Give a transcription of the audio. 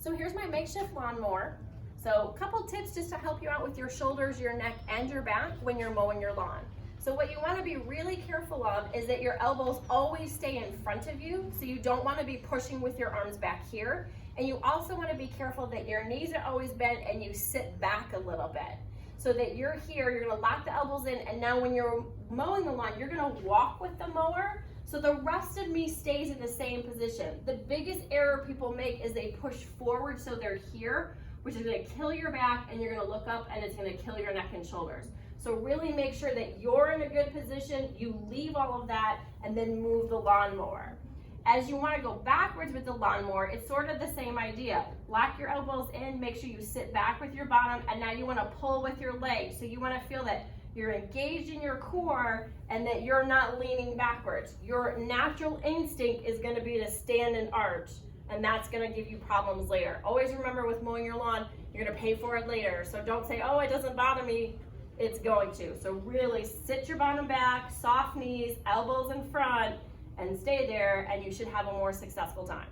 So here's my makeshift lawnmower. So a couple tips just to help you out with your shoulders, your neck, and your back when you're mowing your lawn. So what you want to be really careful of is that your elbows always stay in front of you. So you don't want to be pushing with your arms back here. And you also want to be careful that your knees are always bent and you sit back a little bit. So that you're here, you're going to lock the elbows in, and now when you're mowing the lawn, you're going to walk with the mower. So the rest of me stays in the same position. The biggest error people make is they push forward so they're here, which is going to kill your back, and you're going to look up and it's going to kill your neck and shoulders. So really make sure that you're in a good position, you leave all of that, and then move the lawnmower. As you want to go backwards with the lawnmower, it's sort of the same idea. Lock your elbows in, make sure you sit back with your bottom, and now you want to pull with your legs. So you want to feel that you're engaged in your core and that you're not leaning backwards. Your natural instinct is going to be to stand and arch, and that's going to give you problems later. Always remember, with mowing your lawn, you're going to pay for it later. So don't say, oh, it doesn't bother me. It's going to. So really sit your bottom back, soft knees, elbows in front, and stay there, and you should have a more successful time.